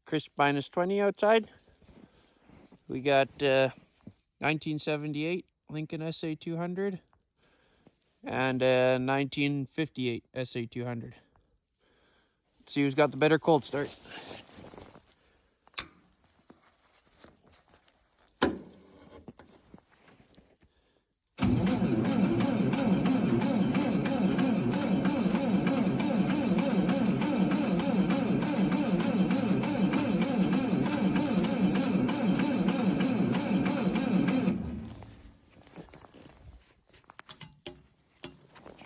crisp -20 outside. We got 1978 Lincoln sa200 and 1958 sa200. Let's see who's got the better cold start.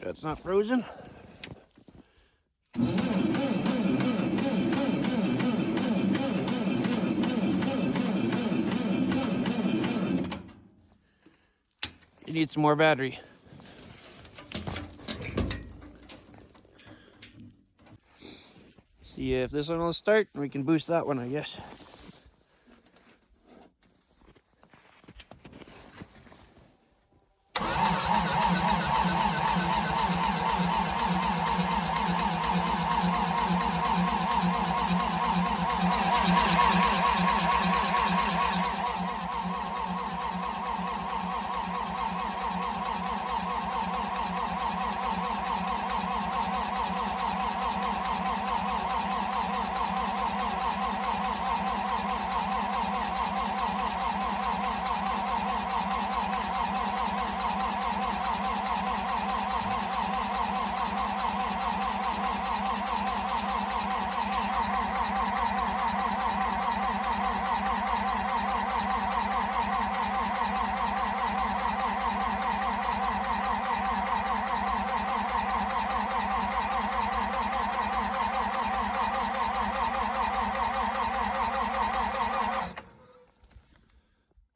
That's not frozen. You need some more battery. See if this one will start, and we can boost that one, I guess.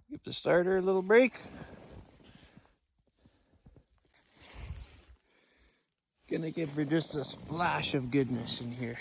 Give the starter a little break. Gonna give her just a splash of goodness in here.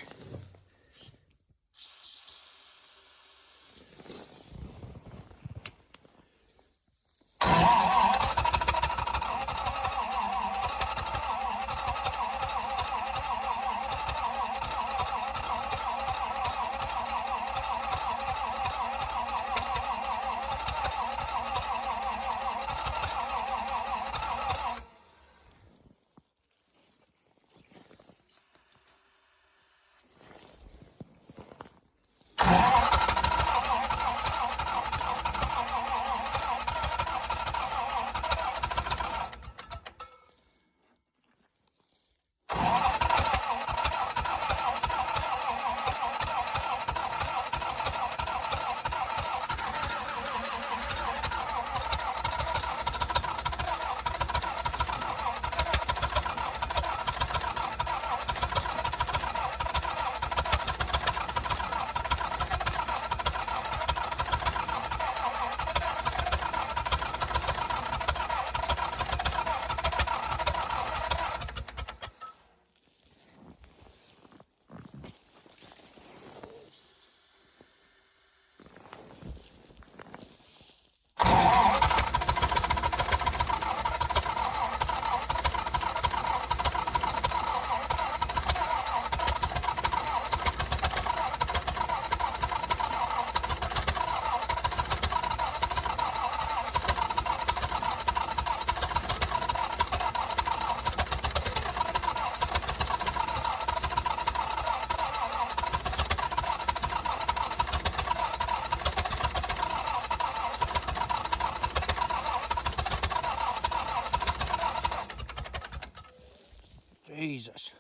Jesus.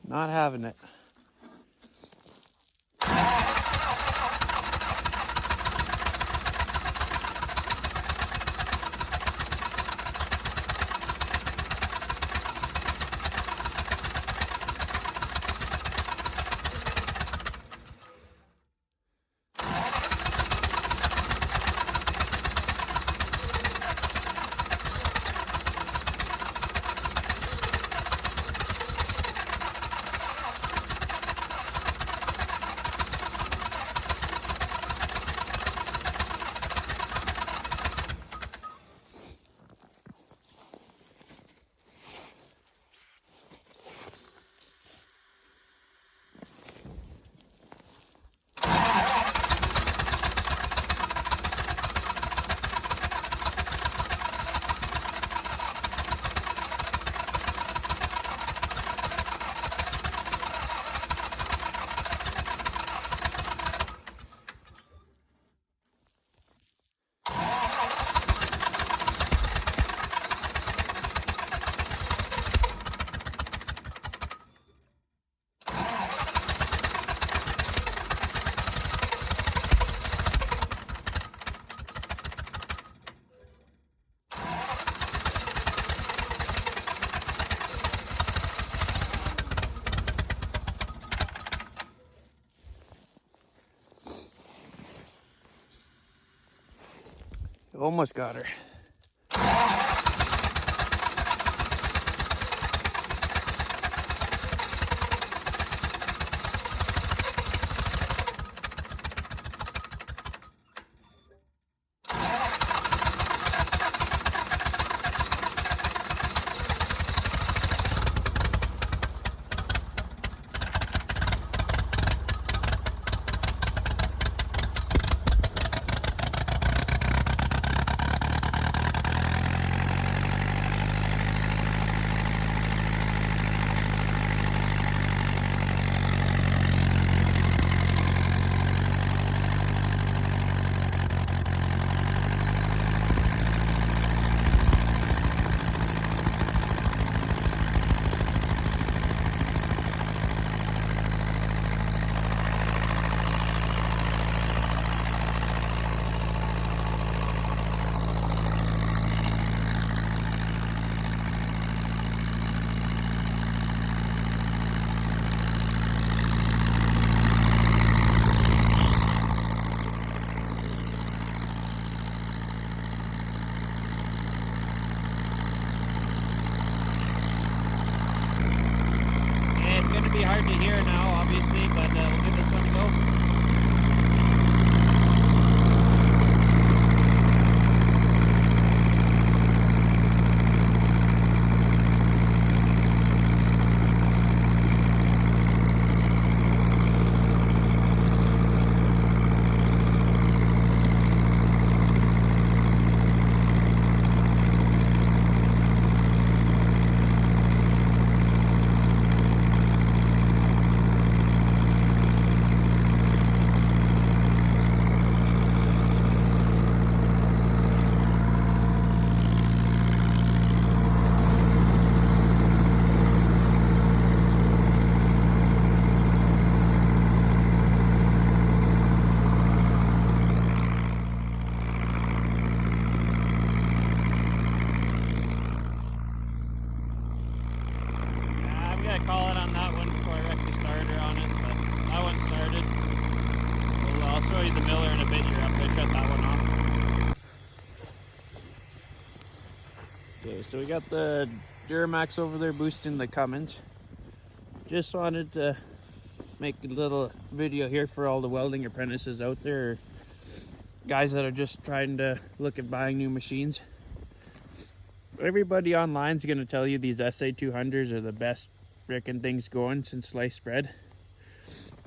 Not having it. Almost got her. Be hard to hear now, obviously, but we'll give this one a go. Call it on that one before I wreck the starter on it, but that one started. Well, I'll show you the miller in a bit here after I shut that one off. Okay, so we got the Duramax over there boosting the Cummins. Just wanted to make a little video here for all the welding apprentices out there, guys that are just trying to look at buying new machines. Everybody online is going to tell you these sa200s are the best frickin' things going since sliced bread.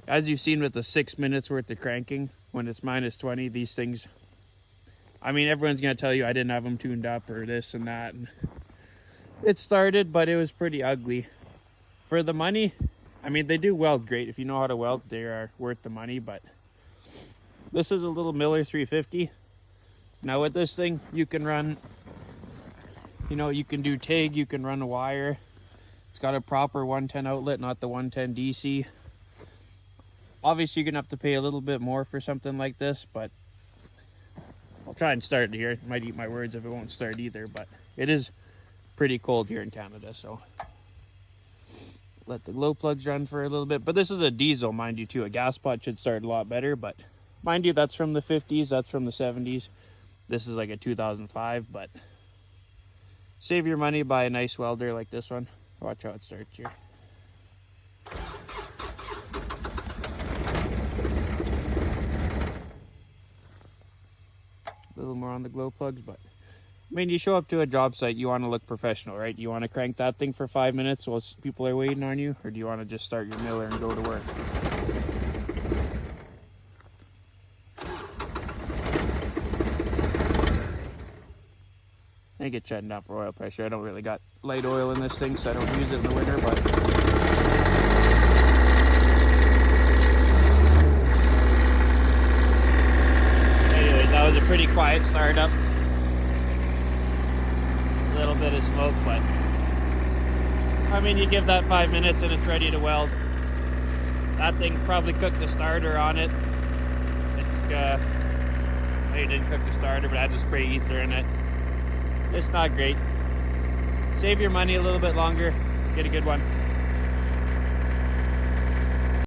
As you've seen with the 6 minutes worth of cranking, when it's -20, these things, I mean, everyone's gonna tell you I didn't have them tuned up or this and that. And it started, but it was pretty ugly. For the money, I mean, they do weld great. If you know how to weld, they are worth the money, but this is a little Miller 350. Now with this thing, you can run, you know, you can do TIG, you can run a wire. It's got a proper 110 outlet, not the 110 DC. Obviously, you're gonna have to pay a little bit more for something like this, but I'll try and start it here. Might eat my words if it won't start either, but it is pretty cold here in Canada, so let the glow plugs run for a little bit. But this is a diesel, mind you, too. A gas pot should start a lot better, but mind you, that's from the 50s, that's from the 70s. This is like a 2005, but save your money, buy a nice welder like this one. Watch how it starts here. A little more on the glow plugs, but I mean, you show up to a job site, you want to look professional, right? You want to crank that thing for 5 minutes while people are waiting on you, or do you want to just start your miller and go to work? I think it's shutting down for oil pressure. I don't really got light oil in this thing, so I don't use it in the winter, but anyways, that was a pretty quiet startup. A little bit of smoke, but I mean, you give that 5 minutes and it's ready to weld. That thing probably cooked the starter on it. It's I didn't cook the starter, but I had to spray ether in it. It's not great. Save your money a little bit longer, get a good one.